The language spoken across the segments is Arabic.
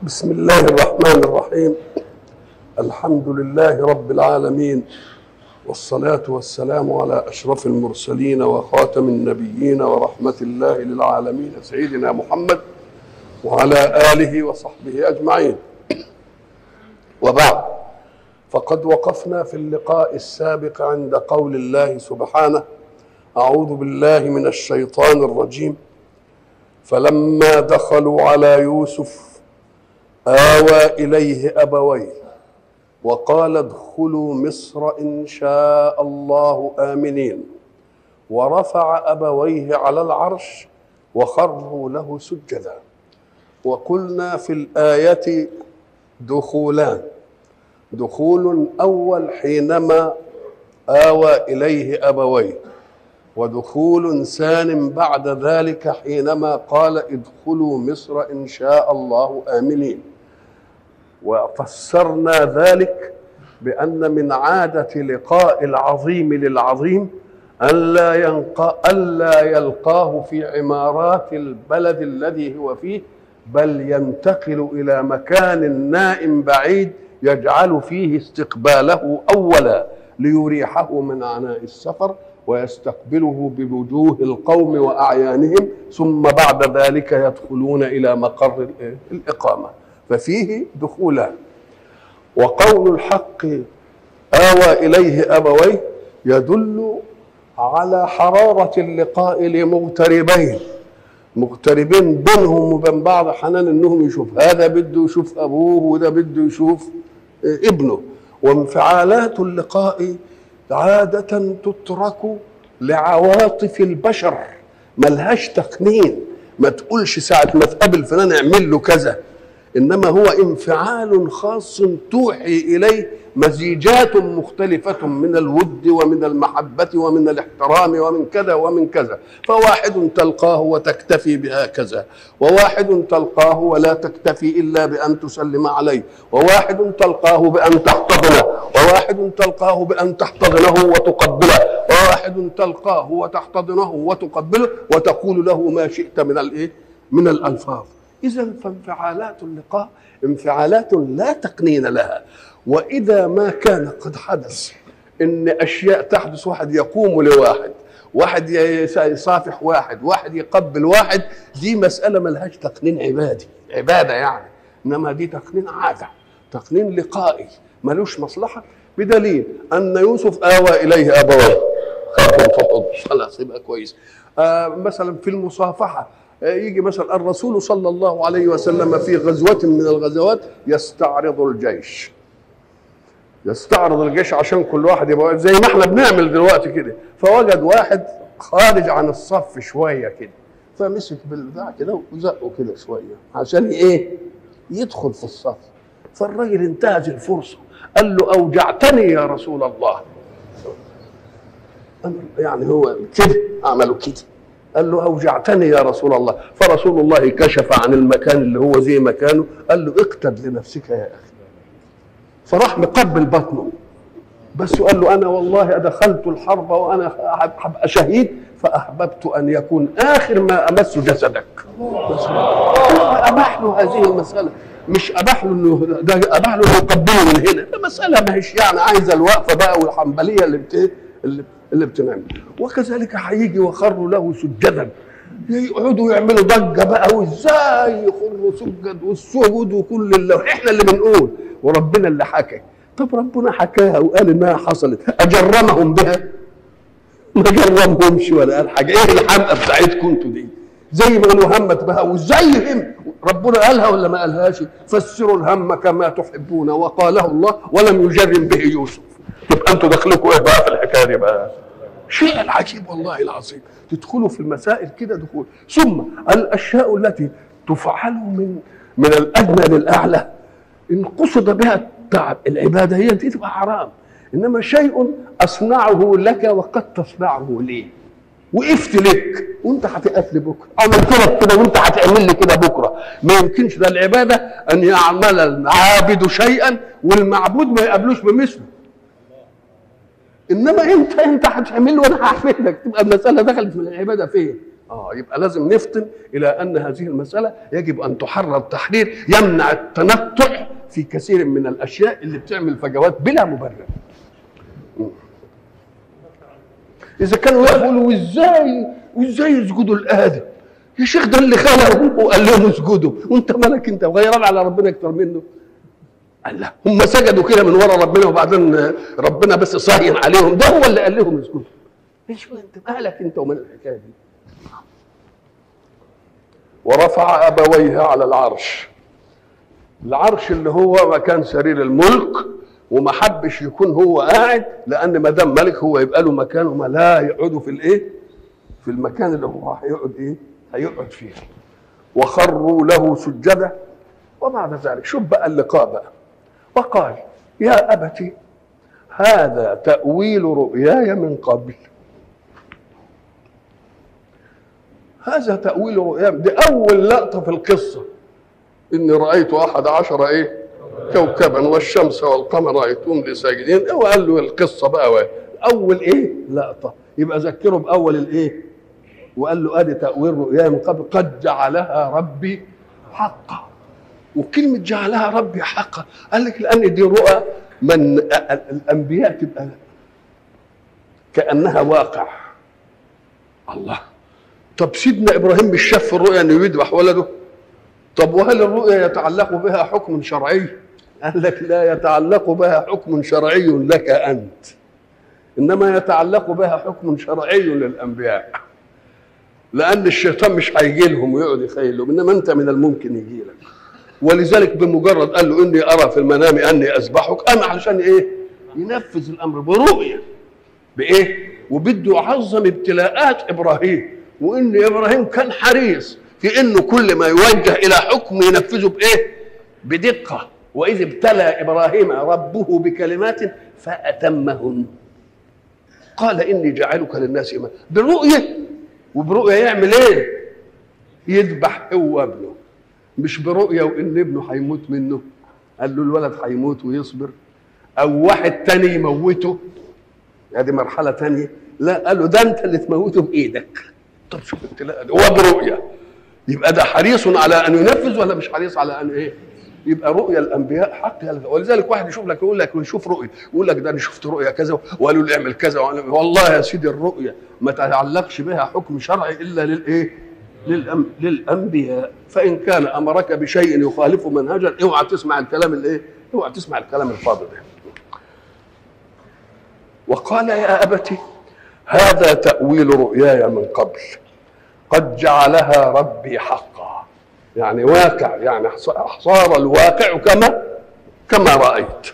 بسم الله الرحمن الرحيم. الحمد لله رب العالمين، والصلاة والسلام على أشرف المرسلين وخاتم النبيين ورحمة الله للعالمين سيدنا محمد وعلى آله وصحبه أجمعين. وبعد، فقد وقفنا في اللقاء السابق عند قول الله سبحانه: أعوذ بالله من الشيطان الرجيم. فلما دخلوا على يوسف آوى إليه أبويه وقال ادخلوا مصر إن شاء الله آمنين، ورفع أبويه على العرش وخروا له سجدا. وقلنا في الآية دخولان: دخول أول حينما آوى إليه أبويه، ودخول ثان بعد ذلك حينما قال ادخلوا مصر إن شاء الله آمنين. وفسرنا ذلك بأن من عادة لقاء العظيم للعظيم ألا يلقاه في عمارات البلد الذي هو فيه، بل ينتقل إلى مكان نائم بعيد يجعل فيه استقباله أولا ليريحه من عناء السفر ويستقبله بوجوه القوم وأعيانهم، ثم بعد ذلك يدخلون إلى مقر الإقامة. ففيه دخولان. وقول الحق آوى إليه أبويه يدل على حرارة اللقاء لمغتربين بينهم وبين بعض، حنان انهم يشوف هذا بده يشوف ابوه وده بده يشوف ابنه. وانفعالات اللقاء عادة تترك لعواطف البشر، ملهاش تقنين. ما تقولش ساعة ما تقابل فلان اعمل له كذا، إنما هو انفعال خاص توحي إليه مزيجات مختلفة من الود ومن المحبة ومن الاحترام ومن كذا ومن كذا. فواحد تلقاه وتكتفي بهكذا، وواحد تلقاه ولا تكتفي إلا بأن تسلم عليه، وواحد تلقاه بأن تحتضنه، وواحد تلقاه بأن تحتضنه وتقبله، وواحد تلقاه وتحتضنه وتقبله وتقول له ما شئت من الألفاظ. إذن فانفعالات اللقاء انفعالات لا تقنين لها. وإذا ما كان قد حدث إن أشياء تحدث، واحد يقوم لواحد، واحد يصافح واحد يقبل واحد، دي مسألة ملهاش تقنين عبادة يعني، إنما دي تقنين عادة، تقنين لقائي ملوش مصلحة. بدليل أن يوسف آوى إليه أبويه خلاص يبقى كويس. مثلا في المصافحة يجي مثلا الرسول صلى الله عليه وسلم في غزوة من الغزوات يستعرض الجيش عشان كل واحد يبقى زي ما احنا بنعمل دلوقتي كده. فوجد واحد خارج عن الصف شوية كده، فمسك بالبتاع كده وزقه كده شوية عشان يدخل في الصف. فالراجل انتهز الفرصة قال له أوجعتني يا رسول الله. يعني هو كده عملوا كده، قال له أوجعتني يا رسول الله. فرسول الله كشف عن المكان اللي هو زي مكانه، قال له اقتد لنفسك يا أخي. فراح مقبل بطنه بس، وقال له أنا والله أدخلت الحرب وأنا أبقى شهيد، فأحببت أن يكون آخر ما أمس جسدك. أباح له هذه المسألة، مش أباح له إنه ده أباح له يقبله من هنا. المسألة ما هيش يعني عايزة الوقفة بقى والحنبلية اللي بتنعمل. وكذلك هيجي وخروا له سجدا، يقعدوا يعملوا ضجه بقى، وازاي يخروا سجد والسجود وكل اللي احنا اللي بنقول وربنا اللي حكى. طب ربنا حكاها وقال انها حصلت، اجرمهم بها؟ ما جرمهمش ولا قال حاجه. ايه الحمقى بتاعتكم انتوا دي؟ زي ما قالوا همت بها، وازاي هم ربنا قالها ولا ما قالهاش؟ فسروا الهم كما تحبون وقاله الله ولم يجرم به يوسف. يبقى انتوا دخلكم ايه بقى في الحكايه دي بقى؟ شيء العجيب والله العظيم. تدخلوا في المسائل كده دخول. ثم الاشياء التي تفعل من الادنى للاعلى ان قصد بها التعب العباده هي دي تبقى حرام. انما شيء اصنعه لك وقد تصنعه لي، وقفت لك وانت هتقف لي بكره، عملت لك كده وانت هتعمل لي كده بكره. ما يمكنش ده العباده ان يعمل العابد شيئا والمعبود ما يقابلوش بمثله. انما انت هتعمل له وانا هعمل لك، تبقى المساله دخلت من العباده فين؟ يبقى لازم نفطن الى ان هذه المساله يجب ان تحرر تحرير يمنع التنطع في كثير من الاشياء اللي بتعمل فجوات بلا مبرر. اذا كانوا يقولوا وازاي يسجدوا لادم؟ يا شيخ ده اللي خلقهم وقال لهم اسجدوا، وانت مالك انت وغيران على ربنا اكتر منه؟ قال لا، هم سجدوا كده من ورا ربنا وبعدين ربنا بس صاهين عليهم، ده هو اللي قال لهم اسجدوا. ايش انت مالك انت ومن الحكايه دي؟ ورفع ابويه على العرش اللي هو مكان سرير الملك، وما حبش يكون هو قاعد، لان ما دام ملك هو يبقى له مكان، وما لا يقعدوا في في المكان اللي هو هيقعد فيه. وخروا له سجدا. وبعد ذلك شوف بقى اللقاء بقى، وقال يا أبت هذا تأويل رؤياي من قبل. هذا تأويل رؤياي، دي أول لقطة في القصة، إني رأيت 11 كوكبا والشمس والقمر رأيتهم لي ساجدين. وقال له القصة بقى أول لقطة، يبقى ذكره بأول وقال له ادي تأويل رؤياي من قبل قد جعلها ربي حقا. وكلمة جعلها ربي حقا قال لك لأن دي رؤى من الأنبياء تبقى كأنها واقع. الله، طب سيدنا إبراهيم مش شاف في الرؤيا أنه يذبح ولده؟ طب وهل الرؤيا يتعلق بها حكم شرعي؟ قال لك لا يتعلق بها حكم شرعي لك أنت، إنما يتعلق بها حكم شرعي للأنبياء، لأن الشيطان مش هيجي لهم ويقعد يخيل لهم، إنما أنت من الممكن يجي لك. ولذلك بمجرد قال له إني أرى في المنام أني أذبحك، أما علشان ينفذ الأمر برؤية وبده يعظم ابتلاءات إبراهيم، وإن إبراهيم كان حريص في إنه كل ما يوجه إلى حكم ينفذه بدقة. وإذ ابتلى إبراهيم ربه بكلمات فأتمهن قال إني جاعلك للناس إماما. برؤية، وبرؤية يعمل يذبح هو ابنه، مش برؤية وإن ابنه هيموت منه. قال له الولد هيموت ويصبر، أو واحد تاني يموته، هذه مرحلة تانية. لا، قال له ده أنت اللي تموته بإيدك. طب شوف لا هو برؤية، يبقى ده حريص على أن ينفذ ولا مش حريص على أن يبقى رؤيا الانبياء حق. ولذلك واحد يشوف لك يقول لك يشوف رؤيا، يقول لك ده انا شفت رؤيا كذا وقالوا لي اعمل كذا، والله يا سيدي الرؤيا ما تعلقش بها حكم شرعي الا للانبياء. فان كان امرك بشيء يخالف منهجا اوعى تسمع الكلام اوعى تسمع الكلام الفاضي ده. وقال يا ابت هذا تاويل رؤياي من قبل قد جعلها ربي حقا، يعني واقع، يعني صار الواقع كما رأيت.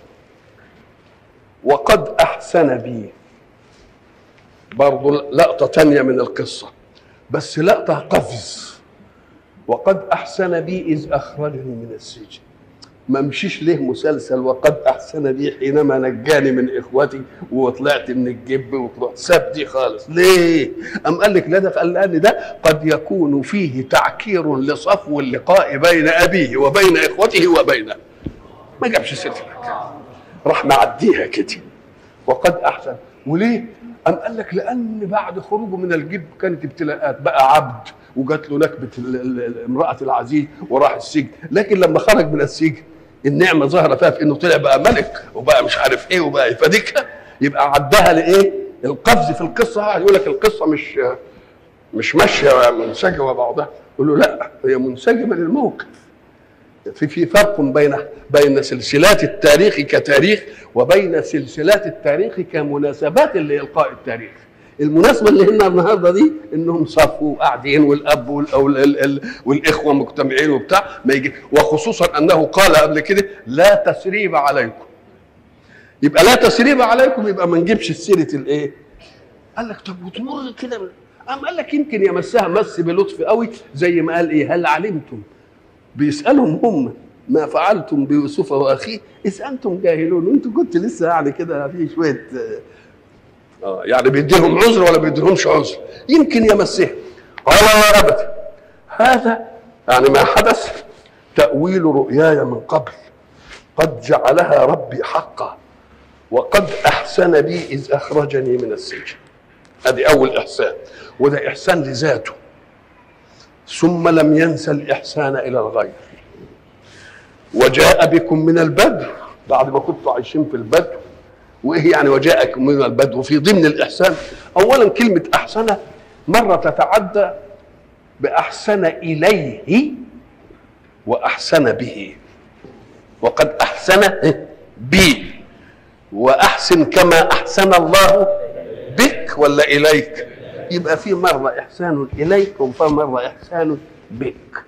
وقد أحسن بي، برضو لقطة تانية من القصة بس لقطة قفز. وقد أحسن بي إذ أخرجني من السجن. ما مشيش ليه مسلسل وقد أحسن بي حينما نجاني من إخوتي وطلعت من الجب وطلعت، ساب دي خالص. ليه؟ أم قال لك لا، ده قال لأن ده قد يكون فيه تعكير لصفو اللقاء بين أبيه وبين إخوته وبينه. ما جابش سيرة الحكاية، راح معديها كده. وقد أحسن. وليه؟ أم قال لك لأن بعد خروجه من الجب كانت ابتلاءات، بقى عبد وجات له نكبة امرأة العزيز وراح السجن، لكن لما خرج من السجن النعمة ظهر فيها في انه طلع بقى ملك وبقى مش عارف وبقى فديك يبقى عدها القفز في القصة. يقول لك القصة مش ماشية منسجمة بعضها، يقول له لا، هي منسجمة للموقف. في فرق بين سلسلات التاريخ كتاريخ وبين سلسلات التاريخ كمناسبات لإلقاء التاريخ. المناسبة اللي هنا النهارده دي انهم صفوا قاعدين والاب والاخوه مجتمعين وبتاع ما يجي، وخصوصا انه قال قبل كده لا تسريب عليكم. يبقى لا تسريب عليكم، يبقى ما نجيبش سيره قال لك طب وتمر كده قال لك يمكن يمسها مس بلطف قوي، زي ما قال هل علمتم، بيسالهم هم ما فعلتم بيوسف واخيه اذ انتم جاهلون، وانتم كنت لسه يعني كده في شويه يعني بيديهم عذر ولا بيديهمش عذر، يمكن يمسه. قال يا أبت هذا يعني ما حدث تأويل رؤياي من قبل قد جعلها ربي حقا وقد أحسن بي إذ أخرجني من السجن. هذه أول إحسان، وده إحسان لذاته ثم لم ينسى الإحسان إلى الغير، وجاء بكم من البدو بعد ما كنتوا عايشين في البدو. وإيه يعني وجاءكم من البدو؟ في ضمن الإحسان أولا كلمة أحسن مرة تتعدى بأحسن إليه وأحسن به، وقد أحسن بي، وأحسن كما أحسن الله بك ولا إليك. يبقى في مرة إحسان إليك وفي مرة إحسان بك.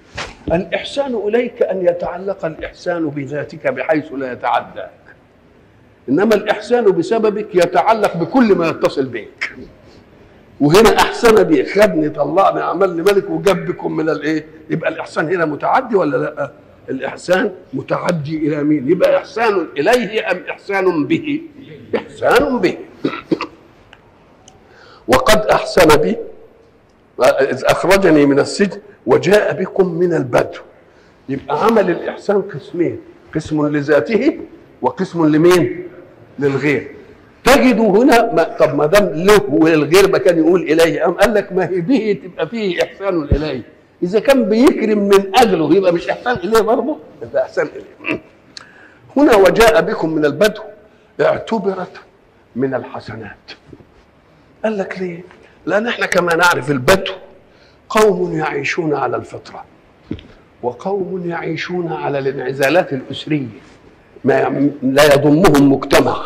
الإحسان إليك أن يتعلق الإحسان بذاتك بحيث لا يتعداك، إنما الإحسان بسببك يتعلق بكل ما يتصل بك. وهنا أحسن بي، خدني طلعني عملني ملك وجاب بكم من الإيه؟ يبقى الإحسان هنا متعدي ولا لأ؟ الإحسان متعدي إلى مين؟ يبقى إحسان إليه أم إحسان به؟ إحسان به. وقد أحسن بي إذ أخرجني من السجن وجاء بكم من البدو. يبقى عمل الإحسان قسمين، قسم لذاته وقسم لمين؟ للغير. تجدوا هنا طب ما دام له وللغير ما كان يقول إليه، قال لك ما هي به تبقى فيه إحسان إليه. إذا كان بيكرم من أجله يبقى مش إحسان إليه برضه، يبقى إحسان إليه. هنا وجاء بكم من البدو اعتبرت من الحسنات. قال لك ليه؟ لأن احنا كما نعرف البدو قوم يعيشون على الفطرة، وقوم يعيشون على الانعزالات الأسرية لا يضمهم مجتمع،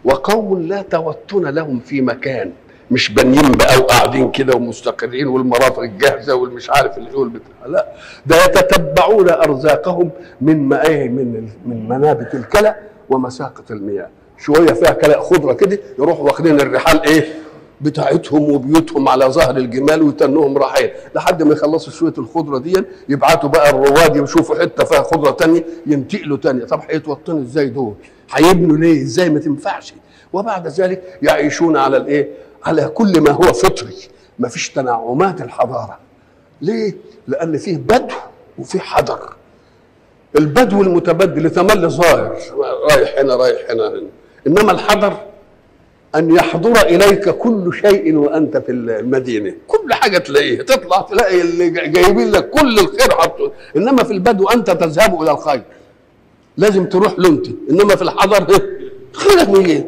وقوم لا توطن لهم في مكان، مش بانيين بقى وقاعدين كده ومستقرين والمرافق الجاهزه والمش عارف اللي يقول بتاع، لا ده يتتبعون ارزاقهم من من منابت الكلى ومساقط المياه. شويه فيها كلى خضره كده يروحوا واخدين الرحال ايه بتاعتهم وبيوتهم على ظهر الجمال ويتنوهم رايحين لحد ما يخلصوا شويه الخضره دي، يبعتوا بقى الرواد يشوفوا حته فيها خضره ثانيه ينتقلوا ثانيه. طب هيتوطنوا ازاي دول؟ هيبنوا ليه؟ ازاي؟ ما تنفعش. وبعد ذلك يعيشون على الايه؟ على كل ما هو فطري، ما فيش تنعمات الحضاره. ليه؟ لان فيه بدو وفيه حضر. البدو المتبدل يتملي ظاهر رايح هنا رايح هنا، انما الحضر أن يحضر إليك كل شيء وأنت في المدينة، كل حاجة تلاقيها، تطلع تلاقي اللي جايبين لك كل الخير حطه. إنما في البدو أنت تذهب إلى الخير، لازم تروح له أنت، إنما في الحضر خيرك منين؟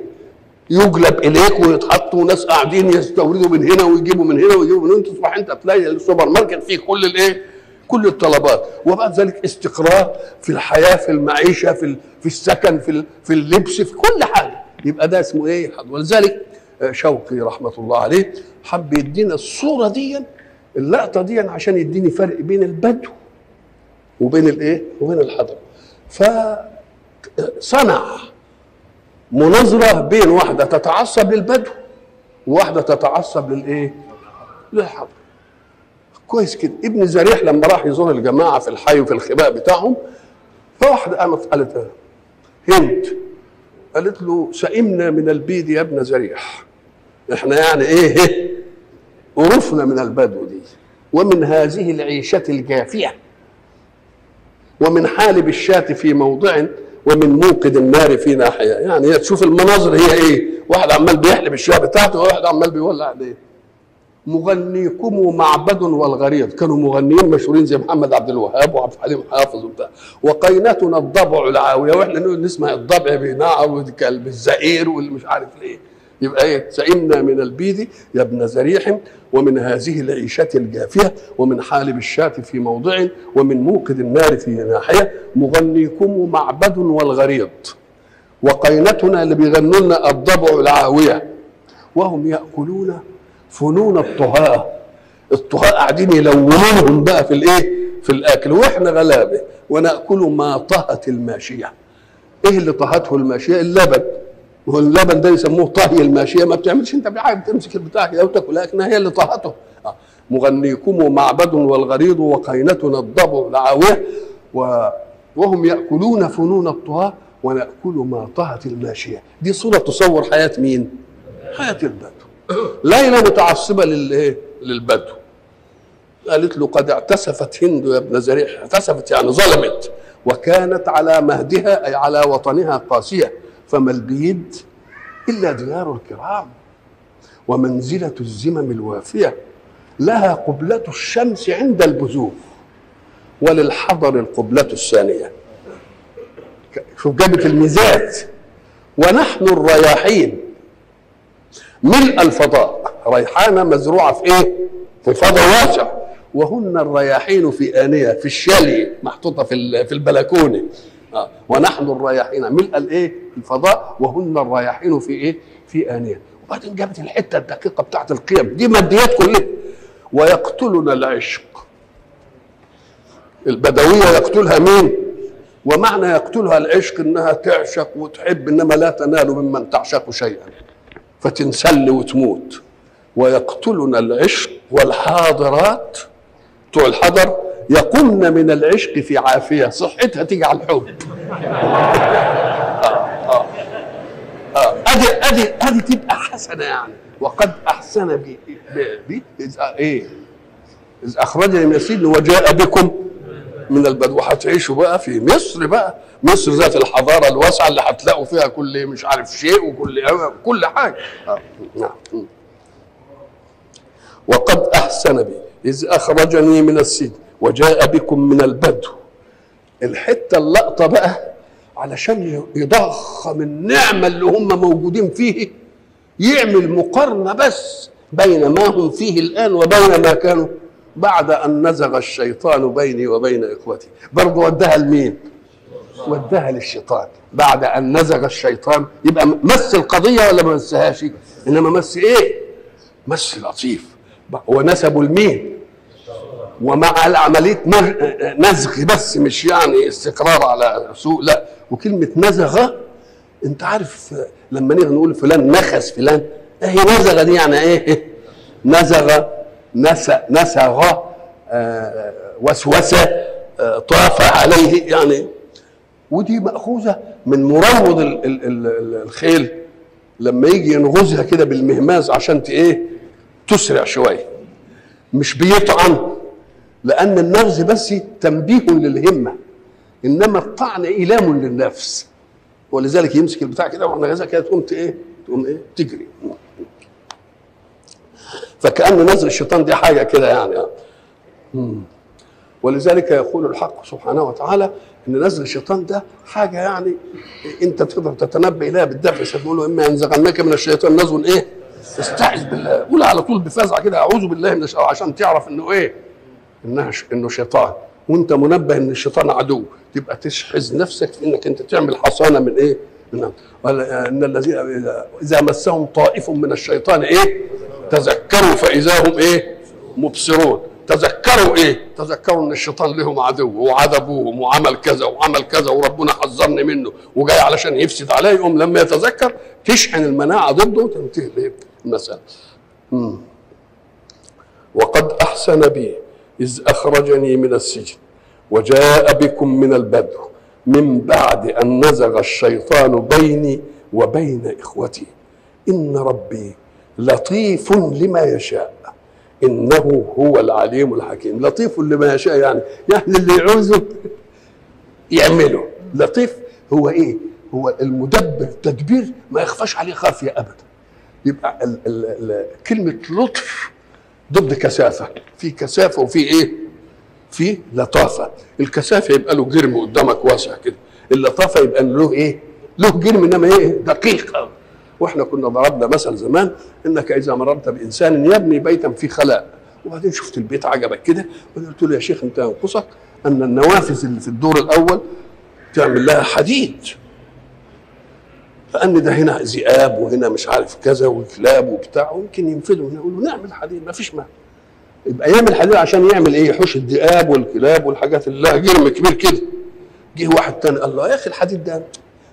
يجلب إليك ويتحط وناس قاعدين يستوردوا من هنا ويجيبوا من هنا ويجيبوا من هنا، تصبح أنت تلاقي السوبر ماركت فيه كل الإيه؟ كل الطلبات. وبعد ذلك استقرار في الحياة، في المعيشة، في السكن، في اللبس، في كل حاجة. يبقى ده اسمه ايه؟ ولذلك شوقي رحمه الله عليه حب يدينا الصوره دي، اللقطه دي، عشان يديني فرق بين البدو وبين الايه؟ وبين الحضر. فصنع مناظره بين واحده تتعصب للبدو وواحده تتعصب للايه؟ للحضر. كويس كده. ابن زريح لما راح يزور الجماعه في الحي وفي الخباء بتاعهم، فواحده قامت قالت هند، قالت له سئمنا من البيد يا ابن زريح، احنا يعني ايه قرفنا من البدو دي، ومن هذه العيشة الجافية، ومن حالب الشاة في موضع، ومن موقد النار في ناحية. يعني تشوف المناظر هي ايه؟ واحد عمال بيحلب الشاة بتاعته وواحد عمال بيولع عليه. مغنيكم معبد والغريض، كانوا مغنيين مشهورين زي محمد عبد الوهاب وعبد الحليم حافظ وبتاع. وقينتنا الضبع العاويه، واحنا نسمع الضبع بينعر بالزئير واللي مش عارف ليه. يبقى ايه؟ سئمنا من البيد يا ابن زريح، ومن هذه العيشه الجافيه، ومن حالب الشاة في موضع، ومن موقد النار في ناحيه. مغنيكم معبد والغريض، وقينتنا اللي بيغنوا لنا الضبع العاويه، وهم ياكلون فنون الطهاء. الطهاء قاعدين يلونونهم بقى في الايه؟ في الاكل، واحنا غلابه وناكل ما طهت الماشيه. ايه اللي طهته الماشيه؟ اللبن. وهو اللبن ده يسموه طهي الماشيه، ما بتعملش انت بحاجه، تمسك البتاع كده وتاكل، لكنها هي اللي طهته. مغنيكم معبد والغريض، وقينتنا الضبع العاويه، وهم ياكلون فنون الطهاء وناكل ما طهت الماشيه. دي صوره تصور حياه مين؟ حياه البدو. ليلى متعصبه للبدو، قالت له قد اعتسفت هند يا ابن زريح. اعتسفت يعني ظلمت، وكانت على مهدها اي على وطنها قاسيه، فما البيد الا ديار الكرام ومنزله الزمم الوافيه. لها قبلة الشمس عند البزوغ، وللحضر القبلة الثانية. شوف جابت الميزات. ونحن الرياحين ملء الفضاء، ريحانة مزروعة في ايه؟ في فضاء واسع. وهن الرياحين في آنية، في الشالي محطوطة في البلكونة. ونحن الرياحين ملء الايه؟ الفضاء، وهن الرياحين في ايه؟ في آنية. وبعدين جابت الحتة الدقيقة بتاعت القيم دي، ماديات كلها. ويقتلنا العشق، البدوية يقتلها مين؟ ومعنى يقتلها العشق انها تعشق وتحب، انما لا تنال ممن تعشق شيئا فتنسل وتموت. ويقتلنا العشق والحاضرات بتوع الحضر يقمن من العشق في عافية، صحتها تيجي على الحب. ادي تبقى حسنة يعني. وقد احسن بي إذ أخرجني من السجن وجاء بكم من البدو. هتعيشوا بقى في مصر، بقى مصر ذات الحضارة الواسعة اللي هتلاقوا فيها كل مش عارف شيء وكل حاجة. نعم. وقد أحسن بي إذ أخرجني من السجن وجاء بكم من البدو. الحتة اللقطة بقى علشان يضخم النعمة اللي هم موجودين فيه، يعمل مقارنة بس بين ما هم فيه الآن وبين ما كانوا بعد أن نزغ الشيطان بيني وبين إخوتي. برضه ودها لمين؟ ودها للشيطان. بعد أن نزغ الشيطان يبقى مس القضية ولا ما مسهاش؟ إنما مس إيه؟ مس لطيف. ونسبوا لمين؟ ومع العملية نزغ بس، مش يعني استقرار على سوء، لا. وكلمة نزغ أنت عارف لما نيجي نقول فلان نخس فلان، هي نزغ دي يعني إيه؟ نزغ، نسغ، وسوسة، طاف عليه يعني. ودي مأخوذة من مروض الخيل لما يجي ينغزها كده بالمهماز عشان ايه؟ تسرع شوية، مش بيطعن، لأن النغز بس تنبيه للهمة، إنما الطعن إيلام للنفس. ولذلك يمسك البتاع كده واحنا غزها كده تقوم ايه؟ تقوم ايه؟ تجري. فكأن نزغ الشيطان دي حاجة كده يعني. ولذلك يقول الحق سبحانه وتعالى ان نزغ الشيطان ده حاجة يعني انت تقدر تتنبه اليها بالدفع. ستقول له اما ينزغنك من الشيطان نزغ ايه؟ استعذ بالله، قول على طول بفزع كده اعوذ بالله من الشيطان، عشان تعرف انه ايه؟ انه شيطان، وانت منبه ان الشيطان عدو، تبقى تشحذ نفسك في انك انت تعمل حصانة من ايه؟ ان الذين اذا مسهم طائف من الشيطان ايه؟ تذكروا فاذا هم ايه؟ مبصرون. تذكروا ايه؟ تذكروا ان الشيطان لهم عدو وعذبوهم وعمل كذا وعمل كذا وربنا حذرني منه وجاي علشان يفسد عليهم. لما يتذكر تشحن المناعه ضده وتنتهي المساله. وقد احسن بي اذ اخرجني من السجن وجاء بكم من البدو من بعد ان نزغ الشيطان بيني وبين اخوتي ان ربي لطيف لما يشاء انه هو العليم الحكيم. لطيف لما يشاء يعني اللي يعوزه يعمله. لطيف هو ايه؟ هو المدبر، تدبير ما يخفاش عليه خافيه ابدا. يبقى كلمه لطف ضد كثافه، في كثافه وفي ايه؟ في لطافه. الكثافه يبقى له جرم قدامك واسع كده، اللطافه يبقى له ايه؟ له جرم انما ايه؟ دقيق. واحنا كنا ضربنا مثل زمان انك اذا مررت بانسان يبني بيتا في خلاء، وبعدين شفت البيت عجبك كده وقلت له يا شيخ انت ينقصك ان النوافذ اللي في الدور الاول تعمل لها حديد، لان ده هنا ذئاب وهنا مش عارف كذا وكلاب وبتاع ويمكن ينفذوا هنا. يقول له نعمل حديد، ما فيش مانع. يبقى يعمل حديد عشان يعمل ايه؟ يحوش الذئاب والكلاب والحاجات اللي لها جرم كبير كده. جه واحد تاني قال له يا اخي الحديد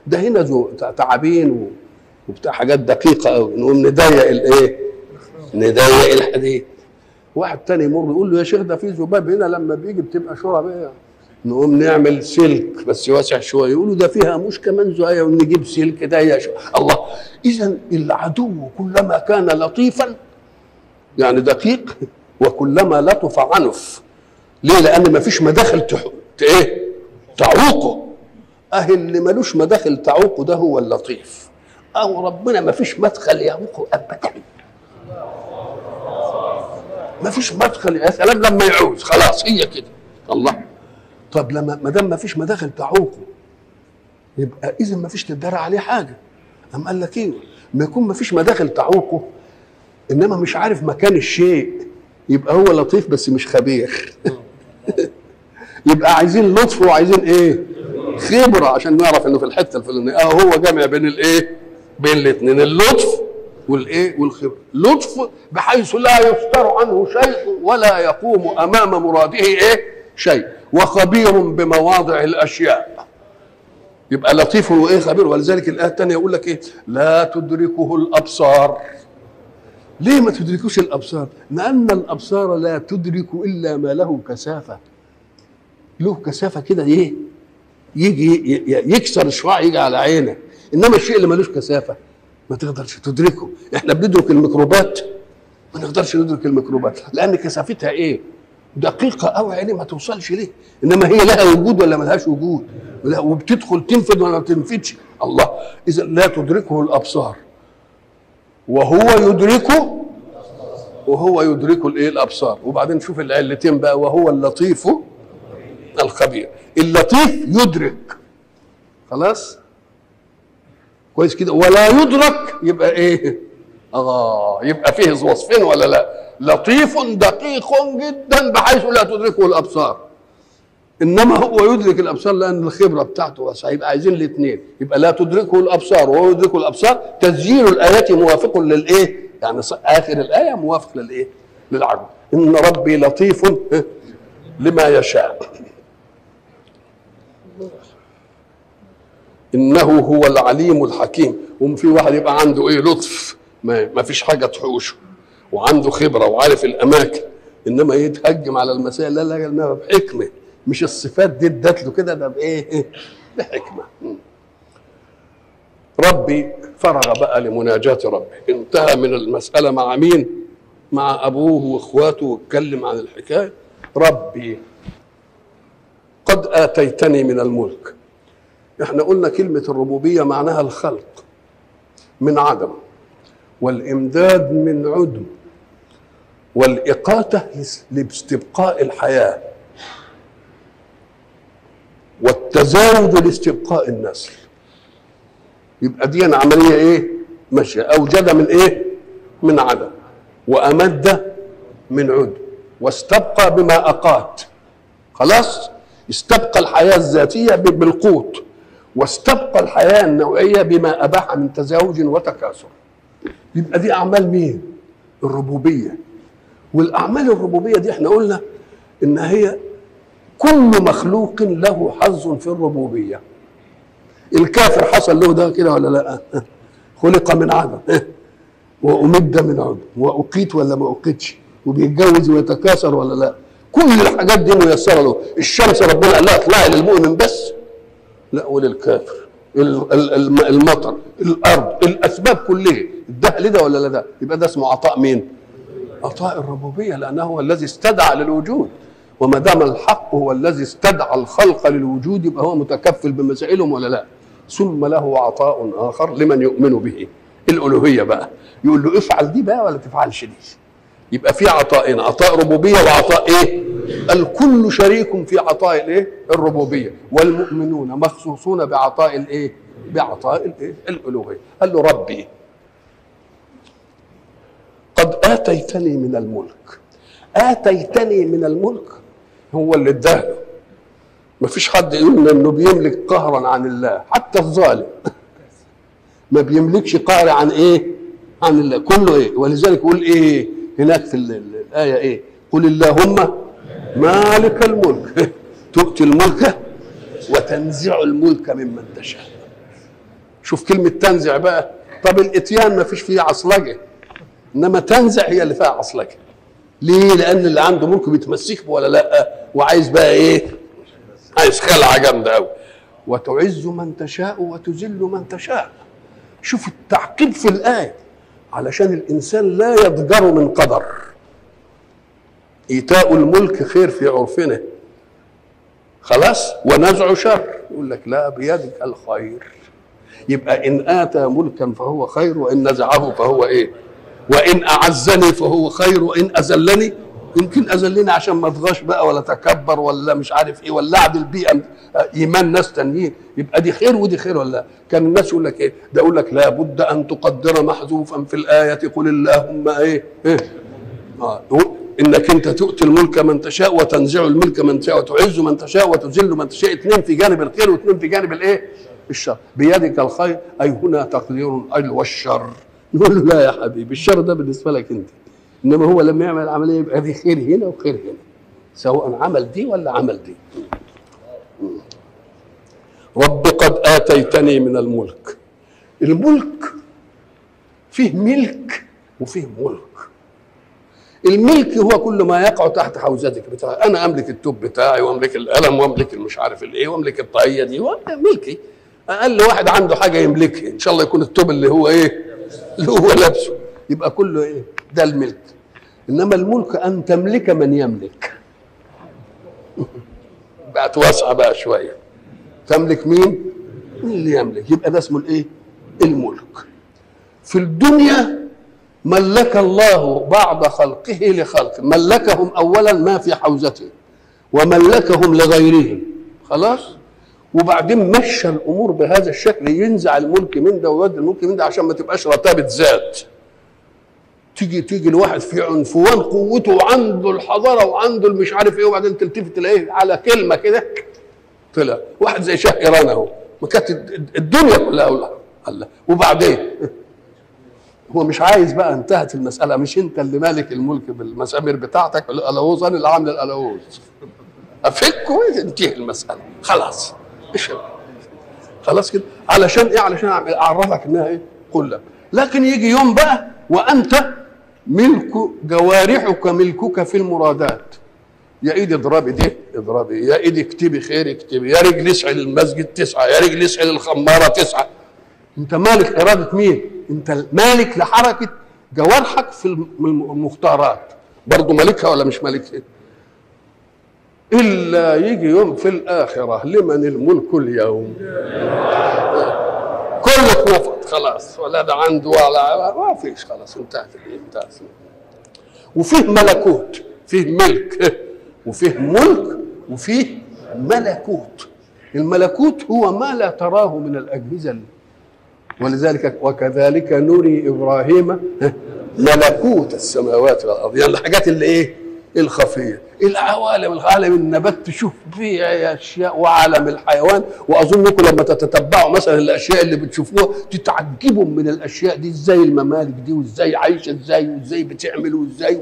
ده هنا تعابين وبتاع حاجات دقيقه قوي، نقوم نضيق الايه؟ نضيق الحديد. واحد تاني يمر يقول له يا شيخ ده في ذباب هنا لما بيجي بتبقى شرب ايه؟ نقوم نعمل سلك بس واسع شويه. يقولوا ده فيها مش كمان زوايا ونجيب سلك ضيق شويه. الله، اذا العدو كلما كان لطيفا يعني دقيق وكلما لطف عنف. ليه؟ لان ما فيش مداخل ايه؟ تعوقه. اللي ملوش مداخل تعوقه ده هو اللطيف. ربنا ما فيش مدخل يعوقه ابدا. ما فيش مدخل، يا سلام لما يعوز خلاص هي كده. الله، طب لما ما دام ما فيش مداخل تعوقه يبقى اذا ما فيش تدار عليه حاجه. قام قال لك ايه؟ ما يكون ما فيش مداخل تعوقه انما مش عارف مكان الشيء، يبقى هو لطيف بس مش خبير. يبقى عايزين لطف وعايزين ايه؟ خبره عشان نعرف انه في الحته الفلانيه. هو جامع بين الايه؟ بين الاثنين، اللطف والايه؟ والخبره. لطف بحيث لا يفتر عنه شيء ولا يقوم امام مراده ايه؟ شيء، وخبير بمواضع الاشياء. يبقى لطيف وايه؟ خبير. ولذلك الايه الثانيه يقول لك ايه؟ لا تدركه الابصار. ليه ما تدركوش الابصار؟ لان الابصار لا تدرك الا ما له كثافه. له كثافه كده ايه؟ يجي يكسر الشعاع يجي على عينك، انما الشيء اللي ملوش كثافه ما تقدرش تدركه. احنا بندرك الميكروبات، ما نقدرش ندرك الميكروبات لان كثافتها ايه؟ دقيقه قوي، عيني ما توصلش ليه. انما هي لها وجود ولا ما لهاش وجود؟ وبتدخل تنفذ ولا ما تنفذش. الله، اذا لا تدركه الابصار وهو يدركه الايه؟ الابصار. وبعدين شوف العلتين بقى، وهو اللطيف الخبير. اللطيف يدرك خلاص كويس كده، ولا يدرك يبقى ايه؟ يبقى فيه وصفين ولا لا؟ لطيف دقيق جدا بحيث لا تدركه الابصار، انما هو يدرك الابصار لان الخبره بتاعته بس. هيبقى عايزين الاثنين، يبقى لا تدركه الابصار وهو يدركه الابصار. تسجيل الايات موافق للايه؟ يعني اخر الايه موافق للايه؟ للعجب. ان ربي لطيف لما يشاء انه هو العليم الحكيم. وفي واحد يبقى عنده ايه؟ لطف، ما فيش حاجه تحوشه، وعنده خبره وعارف الاماكن، انما يتهجم على المسائل لا لا لا بحكمه. مش الصفات دي ادت له كده، ده بايه؟ بحكمه. ربي فرغ بقى لمناجاة ربه، انتهى من المسألة مع مين؟ مع أبوه وإخواته، واتكلم عن الحكاية. ربي قد آتيتني من الملك. احنا قلنا كلمة الربوبية معناها الخلق من عدم، والإمداد من عدم، والإقاتة لاستبقاء الحياة، والتزاوج لاستبقاء النسل. يبقى دي عمليه ايه؟ ماشيه. اوجد من ايه؟ من عدم، وامد من عدم، واستبقى بما اقات. خلاص، استبقى الحياه الذاتيه بالقوت، واستبقى الحياه النوعيه بما اباح من تزاوج وتكاثر. يبقى دي اعمال مين؟ الربوبيه. والاعمال الربوبيه دي احنا قلنا ان هي كل مخلوق له حظ في الربوبيه. الكافر حصل له ده كده ولا لا؟ خلق من عدم وأمد من عدم، وأقيت ولا ما أقيتش، وبيتجوز ويتكاثر ولا لا؟ كل الحاجات دي ميسرة له. الشمس ربنا قال لها اطلعي للمؤمن بس، لا وللكافر. المطر، الأرض، الأسباب كلها ده لده ولا لا ده؟ يبقى ده اسمه عطاء مين؟ عطاء الربوبية، لأنه هو الذي استدعى للوجود. وما دام الحق هو الذي استدعى الخلق للوجود يبقى هو متكفل بمسائلهم ولا لا؟ ثم له عطاء اخر لمن يؤمن به، الالوهيه بقى. يقول له افعل دي بقى ولا تفعلش دي. يبقى في عطاءين، عطاء ربوبيه وعطاء ايه؟ الكل شريك في عطاء الايه؟ الربوبيه، والمؤمنون مخصوصون بعطاء الايه؟ بعطاء الايه؟ الالوهيه. قال له ربي قد اتيتني من الملك. اتيتني من الملك هو اللي اداله. ما فيش حد يقول انه بيملك قهرا عن الله، حتى الظالم ما بيملكش قهر عن ايه؟ عن الله. كله ايه؟ ولذلك يقول ايه هناك في الايه ايه؟ قل اللهم مالك الملك تؤتي الملك وتنزع الملك ممن تشاء. شوف كلمه تنزع بقى. طب الاتيان ما فيش فيه عصلجه، انما تنزع هي اللي فيها عصلجه. ليه؟ لان اللي عنده ملك بيتمسك به ولا لا؟ وعايز بقى ايه؟ عايز خلعه جامده قوي. وتعز من تشاء وتذل من تشاء. شوف التعقيد في الايه علشان الانسان لا يضجر من قدر. ايتاء الملك خير في عرفنا خلاص، ونزع شر. يقول لك لا، بيدك الخير. يبقى ان اتى ملكا فهو خير، وان نزعه فهو ايه؟ وان اعزني فهو خير، وان اذلني يمكن اذلني عشان ما اطغاش بقى ولا تكبر ولا مش عارف ايه ولا اعدل بيئه ايمان ناس تانيين، يبقى دي خير ودي خير ولا لا؟ كان الناس يقول لك ايه؟ ده يقول لك لابد ان تقدر محذوفا في الايه قل اللهم ايه؟ انك انت تؤتي الملك من تشاء وتنزع الملك من تشاء وتعز من تشاء وتذل من تشاء، اثنين في جانب الخير واثنين في جانب الايه؟ الشر. بيدك الخير اي هنا تقدير اي والشر. نقول له لا يا حبيبي الشر ده بالنسبه لك انت، انما هو لما يعمل العمليه يبقى في خير هنا وخير هنا، سواء عمل دي ولا عمل دي. رب قد آتيتني من الملك. الملك فيه ملك وفيه ملك. الملك هو كل ما يقع تحت حوزتك بتاعي، انا املك التوب بتاعي واملك القلم واملك المش عارف الايه واملك الطاقيه دي، ملكي. اقل واحد عنده حاجه يملكها ان شاء الله يكون التوب اللي هو ايه؟ اللي هو لابسه، يبقى كله ايه؟ ده الملك. انما الملك ان تملك من يملك. بقت واسعه بقى شويه. تملك مين؟ اللي يملك، يبقى ده اسمه الايه؟ الملك. في الدنيا ملك الله بعض خلقه لخلق، ملكهم اولا ما في حوزته وملكهم لغيرهم، خلاص؟ وبعدين مشى الامور بهذا الشكل، ينزع الملك من ده ويودي الملك من ده عشان ما تبقاش رتابه ذات. تيجي الواحد في عنفوان قوته وعنده الحضاره وعنده المش عارف ايه، وبعدين تلتفت تلاقيه على كلمه كده طلع واحد زي شاه ايران اهو، ما كانت الدنيا كلها الله. وبعدين هو مش عايز بقى، انتهت المساله، مش انت اللي مالك الملك بالمسامير بتاعتك، الالوز انا اللي عامل الالوز، افك وتنتهي المساله خلاص. خلاص كده. علشان ايه؟ علشان اعرفك انها ايه؟ قله. لكن يجي يوم بقى وانت ملك جوارحك ملكك في المرادات. يا ايدي اضربي دي اضربي، يا ايدي اكتبي خير اكتبي، يا رجل اسعي للمسجد تسعى، يا رجل اسعي للخماره تسعى. انت مالك اراده مين؟ انت مالك لحركه جوارحك في المختارات، برضه مالكها ولا مش مالكها؟ الا يجي يوم في الاخره لمن الملك اليوم، كله اتنفض خلاص، ولا ده عنده ولا ما فيش، خلاص انتهت. وفيه ملكوت، فيه ملك وفيه ملك وفيه ملكوت. الملكوت هو ما لا تراه من الاجهزه، ولذلك وكذلك نري ابراهيم ملكوت السماوات والارض، يعني الحاجات اللي ايه؟ الخفيه، العوالم، العالم النبات تشوف فيه اشياء، وعالم الحيوان. واظنكم لما تتتبعوا مثلا الاشياء اللي بتشوفوها تتعجبوا من الاشياء دي، ازاي الممالك دي وازاي عايشه ازاي وازاي بتعمل وازاي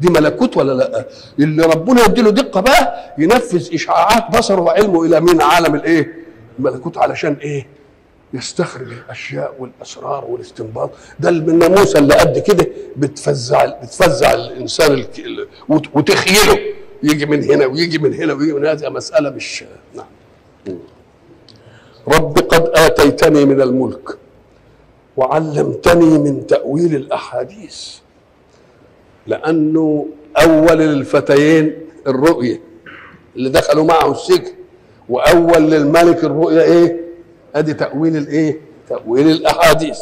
دي ملكوت ولا لا؟ اللي ربنا يديله دقه بقى ينفذ اشعاعات بصره وعلمه الى من عالم الايه؟ الملكوت، علشان ايه؟ يستخرج الاشياء والاسرار والاستنباط. ده الناموسه اللي قد كده بتفزع الانسان وتخيله، يجي من هنا ويجي من هنا ويجي من هذا، مساله مش نعم. رب قد اتيتني من الملك وعلمتني من تاويل الاحاديث، لانه اول للفتيين الرؤيه اللي دخلوا معه السجن، واول للملك الرؤيه ايه؟ ادي تأويل الايه؟ تأويل الاحاديث.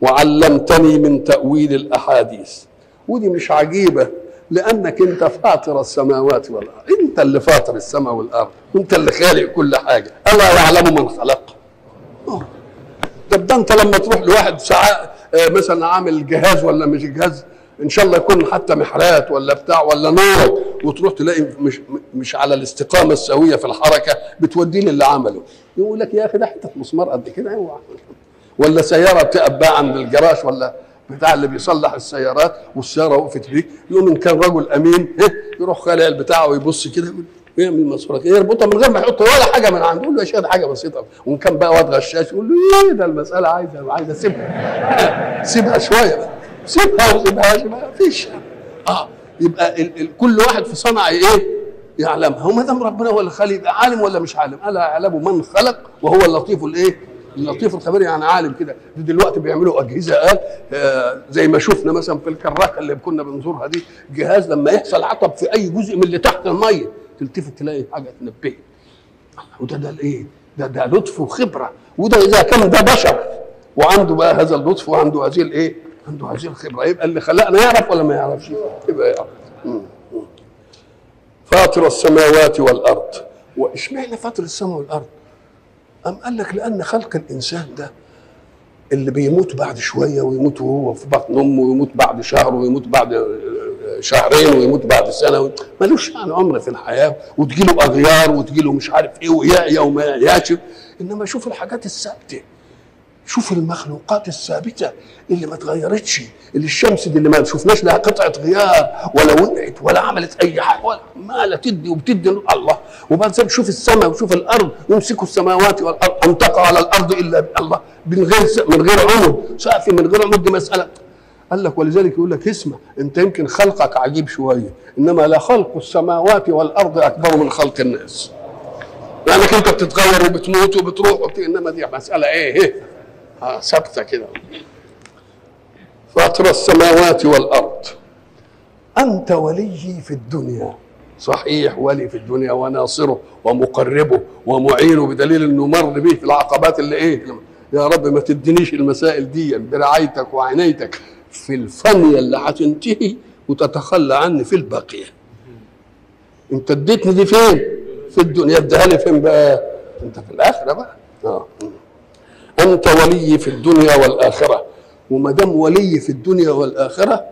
وعلمتني من تأويل الاحاديث، ودي مش عجيبة، لانك انت فاطر السماوات والارض، انت اللي فاطر السماء والارض، انت اللي خالق كل حاجة. الا يعلم من خلق. ده انت لما تروح لواحد ساعة مثلا عامل جهاز ولا مش جهاز، ان شاء الله يكون حتى محرات ولا بتاع ولا نار، وتروح تلاقي مش على الاستقامه السويه في الحركه، بتوديه للي عمله، يقول لك يا اخي ده حته مسمار قد كده. ولا سياره بتقف بقى عند الجراج ولا بتاع اللي بيصلح السيارات، والسياره وقفت بيه، يقوم ان كان رجل امين يروح خالع البتاع ويبص كده ويعمل مسمار يربطها من غير ما يحط ولا حاجه من عنده، يقول له يا شيخ حاجه بسيطه. وان كان بقى واد غشاش يقول له ايه ده المساله عايزه سيبها شويه بقى. سيبها وسيبهاش ما فيش. يبقى كل واحد في صنعه ايه؟ يعلمها. هو ما دام ربنا هو اللي خالق، يبقى عالم ولا مش عالم؟ الا يعلم من خلق وهو اللطيف الايه؟ اللطيف الخبير، يعني عالم كده. دلوقتي بيعملوا اجهزه زي ما شفنا مثلا في الكراكه اللي كنا بنزورها دي، جهاز لما يحصل عطب في اي جزء من اللي تحت الميه تلتفت تلاقي حاجه تنبهك. وده الايه؟ ده لطف وخبره. وده اذا كان ده بشر وعنده بقى هذا اللطف وعنده هذه الايه؟ عنده هذه الخبره، يبقى اللي خلقنا يعرف ولا ما يعرفش؟ يبقى يعرف. فاطر السماوات والارض. واشمعنى فاطر السماء والارض؟ أم قال لك لان خلق الانسان ده اللي بيموت بعد شويه ويموت وهو في بطن امه ويموت بعد شهر ويموت بعد شهرين ويموت بعد سنه، ملوش يعني عمر في الحياه، وتجيله اغيار وتجيله مش عارف ايه ويعيا وما يعياش. انما شوف الحاجات الثابته، شوف المخلوقات الثابته اللي ما اتغيرتش، اللي الشمس دي اللي ما شفناش لها قطعه غيار ولا وقعت ولا عملت اي حاجه ولا ما لا تدي وبتدي الله. وبعد ذلك شوف السماء وشوف الارض، يمسكوا السماوات والارض ان تقع على الارض الا بالله، من غير عمد، سقف من غير عمد. دي مساله قال لك، ولذلك يقول لك اسمع انت يمكن خلقك عجيب شويه، انما لا خلق السماوات والارض اكبر من خلق الناس. لانك انت بتتغير وبتموت وبتروح انما دي مساله ايه ثابته كده. فاطر السماوات والارض انت ولي في الدنيا. صحيح ولي في الدنيا وناصره ومقربه ومعينه، بدليل انه مر به في العقبات اللي ايه. يا رب ما تدينيش المسائل دي برعايتك وعنايتك في الفانيه اللي هتنتهي وتتخلى عني في الباقيه. انت اديتني دي فين؟ في الدنيا. اديها لي فين بقى؟ انت في الاخره بقى. انت ولي في الدنيا والاخره. وما دام ولي في الدنيا والاخره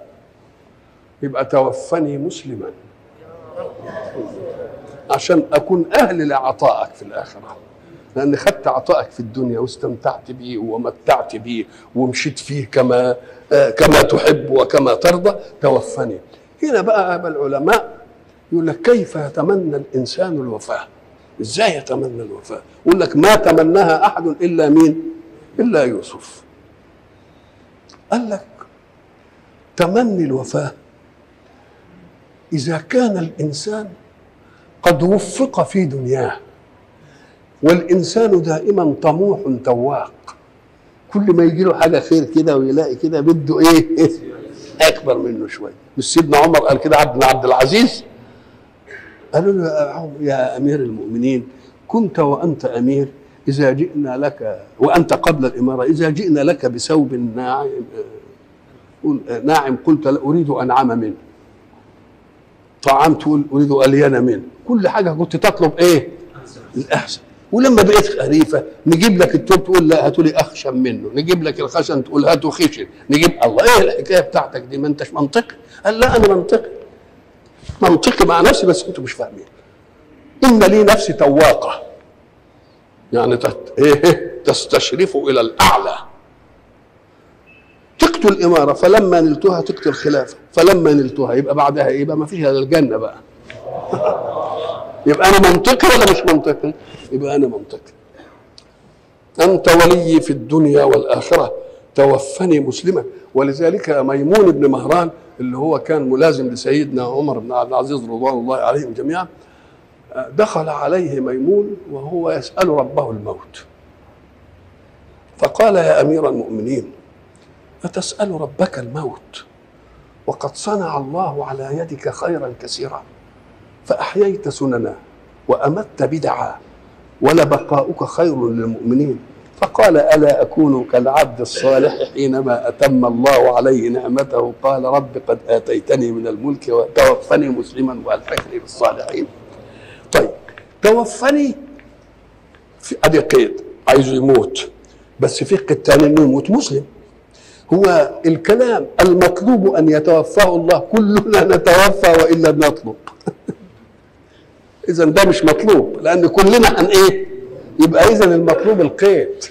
يبقى توفني مسلما عشان اكون اهل لعطائك في الاخره، لان خدت عطائك في الدنيا واستمتعت به ومتعت به ومشيت فيه كما تحب وكما ترضى. توفني. هنا بقى العلماء يقول لك كيف يتمنى الانسان الوفاه؟ ازاي يتمنى الوفاه؟ يقول لك ما تمناها احد الا مين؟ الا يوسف. قال لك تمني الوفاه اذا كان الانسان قد وفق في دنياه، والانسان دائما طموح تواق، كل ما يجي له حاجه خير كده ويلاقي كده بده ايه اكبر منه شويه. مش سيدنا عمر قال كده عبد العزيز؟ قالوا له يا امير المؤمنين كنت وانت امير اذا جئنا لك وانت قبل الاماره اذا جئنا لك بثوب ناعم قلت لا اريد انعم منه، طعام تقول اريد الين منه، كل حاجه كنت تطلب ايه؟ الاحسن. ولما بقيت خريفه نجيب لك التوب تقول لا هاتوا لي اخشن منه، نجيب لك الخشن تقول هاتوا خشن، نجيب الله ايه الحكايه بتاعتك دي؟ ما انتش منطقي. قال لا انا منطقي مع نفسي بس انتوا مش فاهمين. ان لي نفسي تواقه، يعني تستشرف الى الاعلى. تقتل الاماره فلما نلتها تقتل الخلافه، فلما نلتها يبقى بعدها ايه؟ يبقى ما فيش الا الجنه بقى. يبقى انا منطقي ولا مش منطقي؟ يبقى انا منطقي. انت ولي في الدنيا والاخره توفني مسلما. ولذلك ميمون بن مهران اللي هو كان ملازم لسيدنا عمر بن عبد العزيز رضوان الله عليهم جميعا، دخل عليه ميمون وهو يسأل ربه الموت، فقال يا أمير المؤمنين أتسأل ربك الموت وقد صنع الله على يدك خيرا كثيرا، فأحييت سننا وأمت بدعا ولبقاؤك خير للمؤمنين. فقال ألا أكون كالعبد الصالح حينما أتم الله عليه نعمته قال رب قد آتيتني من الملك وتوفني مسلما وألحقني بالصالحين. طيب توفني في ادي قيد عايزه يموت، بس في قيد تاني انه يموت مسلم. هو الكلام المطلوب ان يتوفاه الله، كلنا نتوفى وان لم نطلب. اذا ده مش مطلوب لان كلنا ايه؟ يبقى اذا المطلوب القيد.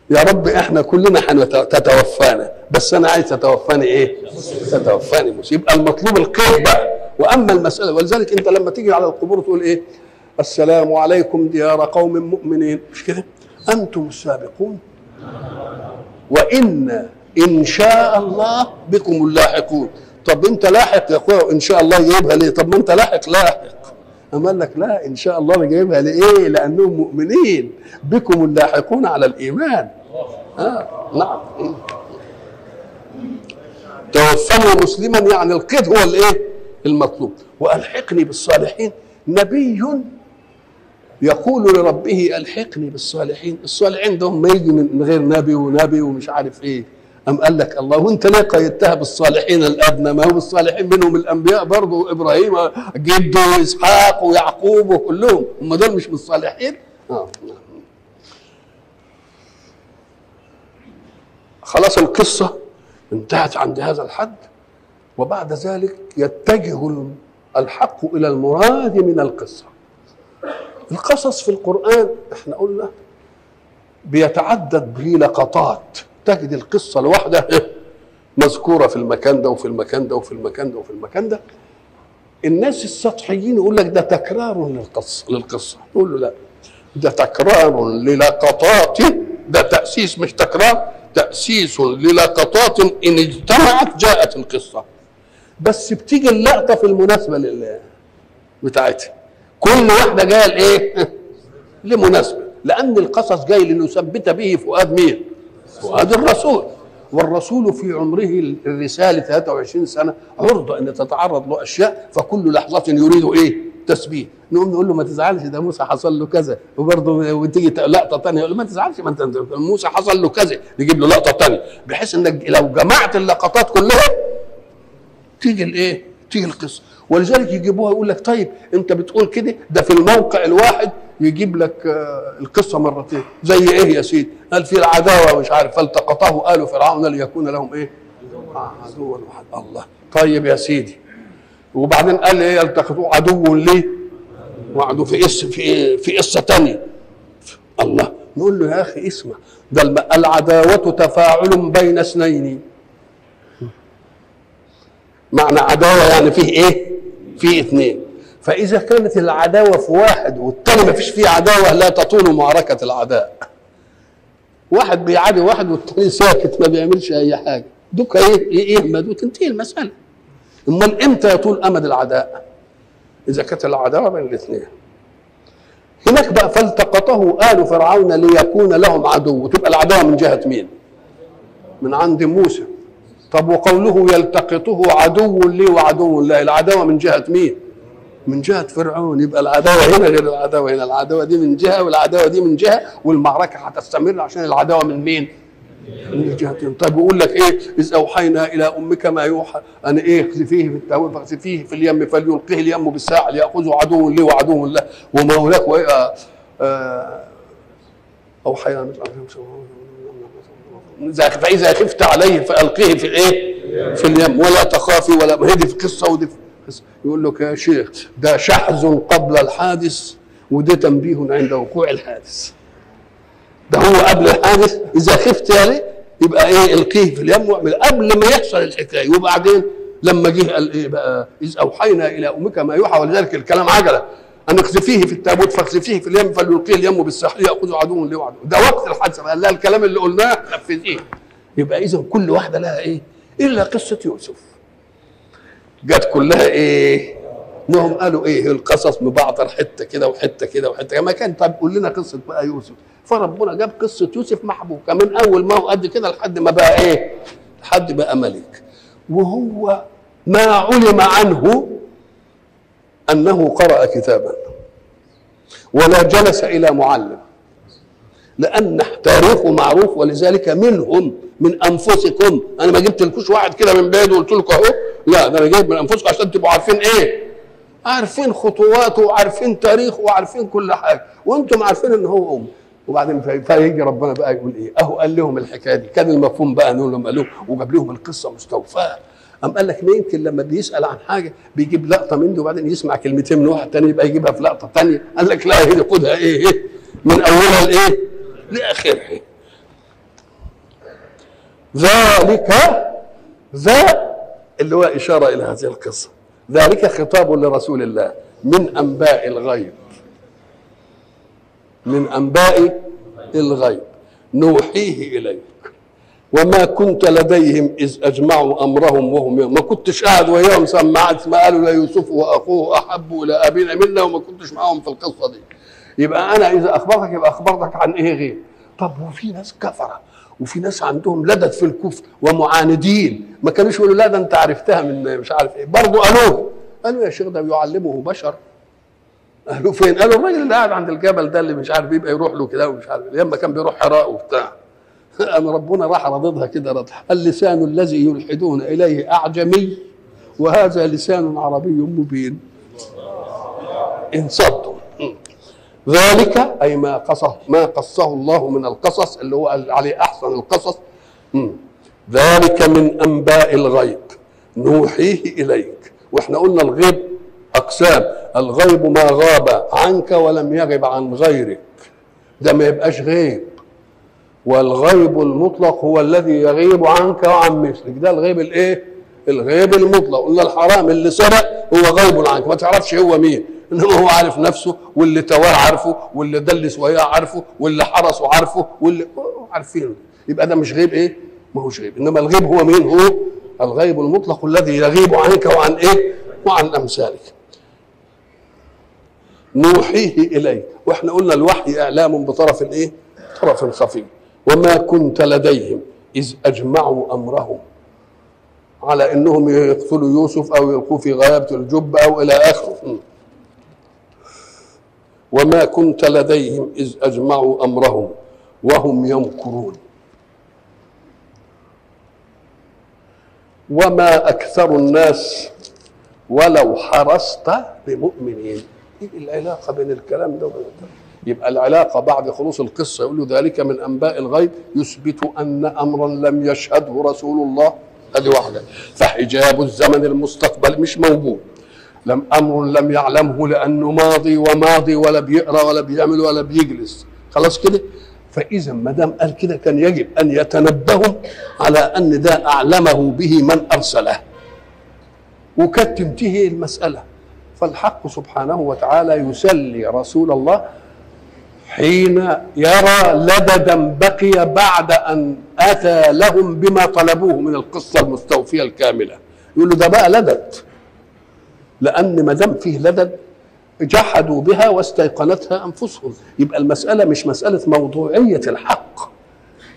يا رب احنا كلنا تتوفانا بس انا عايز تتوفاني ايه؟ تتوفاني مسلم. يبقى المطلوب القيد بقى. واما المساله، ولذلك انت لما تيجي على القبور تقول ايه؟ السلام عليكم ديار قوم مؤمنين، مش كده؟ انتم السابقون وان ان شاء الله بكم اللاحقون. طب انت لاحق يا اخويا ان شاء الله جايبها ليه؟ طب ما انت لاحق. اما قال لك لا ان شاء الله انا جايبها لايه؟ لانهم مؤمنين بكم اللاحقون على الايمان. نعم. توفني مسلما يعني القيد هو الايه؟ المطلوب. والحقني بالصالحين. نبي يقول لربه الحقني بالصالحين. الصالحين ده ما يجي من غير نبي ونبي ومش عارف ايه. أم قال لك الله وانت ليه قيدتها بالصالحين الادنى؟ ما هو الصالحين منهم الانبياء برضه، ابراهيم جده واسحاق ويعقوب وكلهم، هم دول مش من الصالحين؟ خلاص القصه انتهت عند هذا الحد، وبعد ذلك يتجه الحق الى المراد من القصه. القصص في القران احنا قلنا بيتعدد به لقطات، تجد القصه الواحده مذكوره في المكان ده وفي المكان ده وفي المكان ده وفي المكان ده. الناس السطحيين يقول لك ده تكرار للقصه، نقول له لا، ده تكرار للقطات، ده تاسيس مش تكرار، تاسيس للقطات ان اجتمعت جاءت القصه، بس بتيجي اللقطه في المناسبه بتاعتها، كل واحده جايه لايه؟ لمناسبه، لان القصص جاي لنثبت به فؤاد مين؟ فؤاد الرسول، والرسول في عمره الرساله 23 سنه عرضه ان تتعرض له اشياء، فكل لحظه يريد ايه؟ تثبيت. نقوم نقول له ما تزعلش، ده موسى حصل له كذا، وبرضه وتيجي لقطه ثانيه يقول له ما تزعلش، ما انت موسى حصل له كذا، نجيب له لقطه ثانيه، بحيث انك لو جمعت اللقطات كلها تيجي الايه؟ تيجي القصه. ولذلك يجيبوها يقول لك طيب انت بتقول كده، ده في الموقع الواحد يجيب لك القصه مرتين، زي ايه يا سيدي؟ قال في العداوه مش عارف فالتقطه آل فرعون ليكون لهم ايه؟ عدوا واحد. الله، طيب يا سيدي، وبعدين قال ايه؟ يلتقطوه عدو ليه؟ وعدو في قصه ثانيه. الله، نقول له يا اخي اسمع، ده العداوه تفاعل بين اثنين، معنى عداوه يعني فيه ايه؟ فيه اثنين، فاذا كانت العداوه في واحد والثاني ما فيش فيه عداوه لا تطول معركه العداء، واحد بيعادي واحد والثاني ساكت ما بيعملش اي حاجه، دوك ايه يهمد وتنتهي المساله. امال امتى يطول امد العداء؟ اذا كانت العداوه بين الاثنين. هناك بقى فالتقطه آل فرعون ليكون لهم عدو، تبقى العداوه من جهه مين؟ من عند موسى. طب وقوله يلتقطه عدو لي وعدو الله، العداوه من جهه مين؟ من جهه فرعون. يبقى العداوه هنا غير العداوه هنا، العداوه دي من جهه والعداوه دي من جهه، والمعركه هتستمر عشان العداوه من مين؟ من الجهتين. طيب يقول لك ايه؟ اذ اوحينا الى امك ما يوحى ان ايه؟ اقذفيه في التهويه فاقذفيه في اليم فليلقيه اليم بالساحل ياخذه عدو لي وعدو له، وما هناك اوحينا فاذا خفت عليه فالقيه في الايه؟ في اليم ولا تخافي ولا، ما هي دي في قصه ودي في قصه. يقول لك يا شيخ ده شحذ قبل الحادث وده تنبيه عند وقوع الحادث. ده هو قبل الحادث، اذا خفت عليه يبقى ايه؟ القيه في اليم واعمل قبل ما يحصل الحكايه، وبعدين لما جه قال ايه بقى؟ اذ اوحينا الى امك ما يوحى، ولذلك الكلام عجله، ان اقذفيه في التابوت فاقذفيه في اليم فليلقيه اليم بالساحل ياخذه عدو لي وعدو. ده وقت الحادثه قال لها الكلام اللي قلناه نفذيه. يبقى اذا كل واحده لها ايه؟ الا قصه يوسف جت كلها ايه؟ انهم قالوا ايه؟ القصص مبعتر حته كده وحته كده وحته كده، ما كان طب قول لنا قصه بقى يوسف. فربنا جاب قصه يوسف محبوكه من اول ما هو قد كده لحد ما بقى ايه؟ لحد بقى ملك. وهو ما علم عنه انه قرأ كتابا ولا جلس الى معلم، لان تاريخه معروف، ولذلك منهم من انفسكم. انا ما جبت لكوش واحد كده من بعيد وقلت لكم اهو، لا، ده انا جايب من انفسكم عشان تبقوا عارفين ايه؟ عارفين خطواته وعارفين تاريخه وعارفين كل حاجه، وانتم عارفين ان هو ام. وبعدين فيجي ربنا بقى يقول ايه؟ اهو قال لهم الحكايه دي، كان المفهوم بقى انه لما قالوه وجاب لهم القصه مستوفاه. قام قال لك ما يمكن لما بيسال عن حاجه بيجيب لقطه منه وبعدين يسمع كلمتين من واحد ثاني يبقى يجيبها في لقطه ثانيه. قال لك لا، هي خدها ايه؟ من اولها لايه؟ لاخرها. ذلك ذا اللي هو اشاره الى هذه القصه، ذلك خطاب لرسول الله من انباء الغيب، من انباء الغيب نوحيه اليك وما كنت لديهم اذ اجمعوا امرهم وهم ما كنتش قاعد وياهم سمعت ما قالوا ليوسف واخوه احب الى ابينا منا وما كنتش معاهم في القصه دي. يبقى انا اذا اخبرتك يبقى اخبرتك عن ايه غير. طب وفي ناس كفره وفي ناس عندهم لدد في الكفر ومعاندين، ما كانوش يقولوا لا ده انت عرفتها من مش عارف ايه، برضه قالوا يا شيخ ده بيعلمه بشر. قالوا فين؟ قالوا الراجل اللي قاعد عند الجبل ده اللي مش عارف بيبقى يروح له كده ومش عارف، لما كان بيروح حراء وبتاع أم ربنا راح رددها كده رد، اللسان الذي يلحدون إليه أعجمي وهذا لسان عربي مبين. انصدوا. ذلك أي ما قصه الله من القصص اللي هو عليه أحسن القصص. ذلك من أنباء الغيب نوحيه إليك. واحنا قلنا الغيب أقسام، الغيب ما غاب عنك ولم يغب عن غيرك، ده ما يبقاش غيب. والغيب المطلق هو الذي يغيب عنك وعن مثلك، ده الغيب الايه؟ الغيب المطلق. قلنا الحرام اللي سرق هو غيب عنك، ما تعرفش هو مين، انما هو عارف نفسه، واللي تواه عارفه، واللي دلس وياه عارفه، واللي حرسه عارفه، واللي عارفينه. يبقى ده مش غيب ايه؟ ما هوش غيب. انما الغيب هو مين؟ هو الغيب المطلق الذي يغيب عنك وعن ايه؟ وعن امثالك. نوحيه اليك. واحنا قلنا الوحي اعلام بطرف الايه؟ طرف خفي. وما كنت لديهم اذ اجمعوا امرهم على انهم يقتلوا يوسف او يلقوه في غيابه الجب او الى اخره. وما كنت لديهم اذ اجمعوا امرهم وهم يمكرون. وما اكثر الناس ولو حرصت بمؤمنين. ايه العلاقه بين الكلام ده وبين ده؟ يبقى العلاقه بعد خلوص القصه يقول له ذلك من انباء الغيب يثبت ان امرا لم يشهده رسول الله. هذه واحده. فحجاب الزمن المستقبل مش موجود. امر لم يعلمه لانه ماضي وماضي، ولا بيقرا ولا بيعمل ولا بيجلس، خلاص كده. فاذا ما دام قال كده كان يجب ان يتنبهوا على ان ده اعلمه به من ارسله، وكانت تنتهي المساله. فالحق سبحانه وتعالى يسلي رسول الله حين يرى لددا بقي بعد ان اتى لهم بما طلبوه من القصه المستوفيه الكامله. يقول له ده بقى لدد، لان ما دام فيه لدد جحدوا بها واستيقنتها انفسهم. يبقى المساله مش مساله موضوعيه الحق،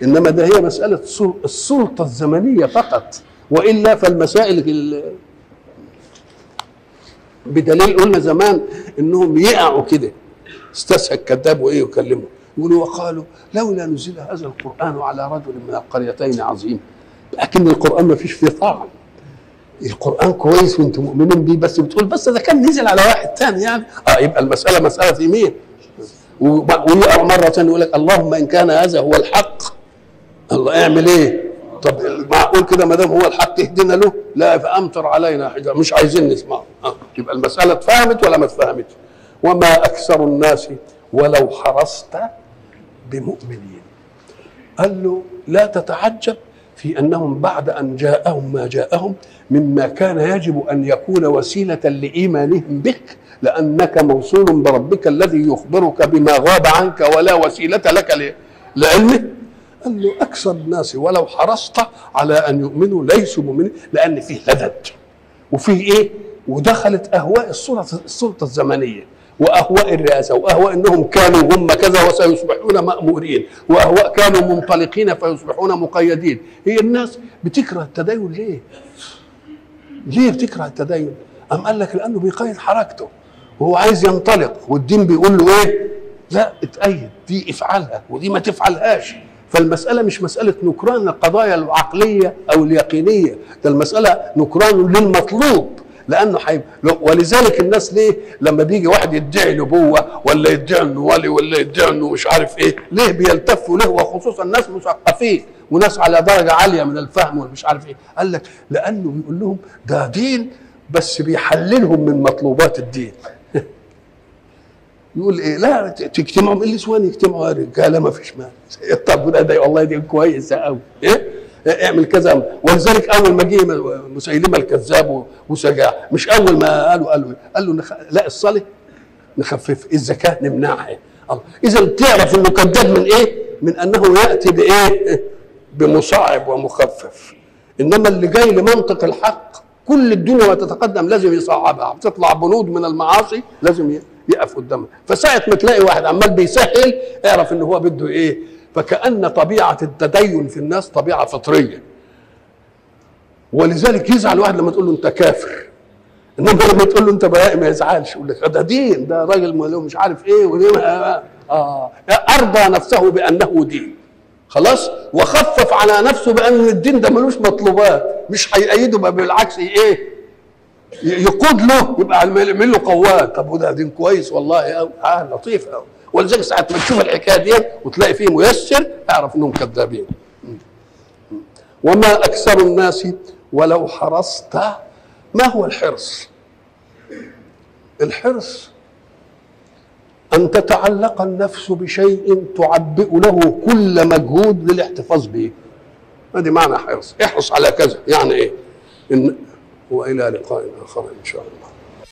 انما ده هي مساله السلطه الزمنيه فقط، والا فالمسائل بدليل قلنا زمان انهم يقعوا كده. استسهل الكذاب وايه يكلمه، يقولوا وقالوا لولا نزل هذا القران على رجل من القريتين عظيم. لكن القران ما فيش فيه طعن. القران كويس وانتم مؤمنين بيه، بس بتقول بس ده كان نزل على واحد ثاني يعني. يبقى المساله مساله يمين. ويقع مره ثانيه يقول لك اللهم ان كان هذا هو الحق الله اعمل ايه؟ طب معقول كده ما دام هو الحق اهدنا له؟ لا فامطر علينا حجاره، مش عايزين نسمعه. يبقى المساله اتفهمت ولا ما اتفهمتش؟ وما اكثر الناس ولو حرصت بمؤمنين. قال له لا تتعجب في انهم بعد ان جاءهم ما جاءهم مما كان يجب ان يكون وسيله لايمانهم بك، لانك موصول بربك الذي يخبرك بما غاب عنك ولا وسيله لك لعلمه. قال له اكثر الناس ولو حرصت على ان يؤمنوا ليسوا مؤمنين، لان فيه لدد وفيه ايه؟ ودخلت اهواء السلطه الزمنيه، واهواء الرئاسه، واهواء انهم كانوا هم كذا وسيصبحون مامورين، واهواء كانوا منطلقين فيصبحون مقيدين. هي الناس بتكره التدين ليه؟ ليه بتكره التدين؟ أم قال لك لانه بيقيد حركته وهو عايز ينطلق، والدين بيقول له ايه؟ لا اتأيد، دي افعلها ودي ما تفعلهاش. فالمسألة مش مسألة نكران القضايا العقلية أو اليقينية، ده المسألة نكران للمطلوب. لأنه ولذلك الناس ليه لما بيجي واحد يدعي نبوة ولا يدعي إنه ولي ولا يدعي إنه مش عارف إيه، ليه بيلتفوا له؟ وخصوصا ناس مثقفين وناس على درجة عالية من الفهم ومش عارف إيه. قال لك لأنه بيقول لهم ده دين بس بيحللهم من مطلوبات الدين. يقول ايه؟ لا تجتمعوا النسوان يجتمعوا رجاله ما فيش مانع. طب ده والله دي كويسه قوي. ايه؟ اعمل كذا. ولذلك اول ما جه مسيلمه الكذاب وسجاع، مش اول ما قالوا لا الصلاه نخفف، الزكاه نمنعها. اذا تعرف انه كذاب من ايه؟ من انه ياتي بايه؟ بمصعب ومخفف. انما اللي جاي لمنطق الحق كل الدنيا وتتقدم لازم يصعبها، بتطلع بنود من المعاصي لازم يقف قدامها. فساعة ما تلاقي واحد عمال بيسهل اعرف ان هو بده ايه. فكأن طبيعة التدين في الناس طبيعة فطرية، ولذلك يزعل واحد لما تقول له انت كافر، انما لما تقول له انت بهائي ما يزعلش، يقول لك ده دين، ده راجل مش عارف ايه ارضى نفسه بانه دين. خلاص، وخفف على نفسه بان الدين ده ملوش مطلوبات، مش هيأيده بقى، بالعكس ايه، يقود له، يبقى يعمل له قوات. طب وده دين كويس والله، لطيف قوي. ولذلك ساعه ما تشوف الحكايه دي وتلاقي فيه ميسر، اعرف انهم كذابين. وما اكثر الناس ولو حرصت. ما هو الحرص؟ الحرص ان تتعلق النفس بشيء تعبئ له كل مجهود للاحتفاظ به. هذه معنى حرص. احرص على كذا، يعني ايه؟ والى لقاء اخر ان شاء الله.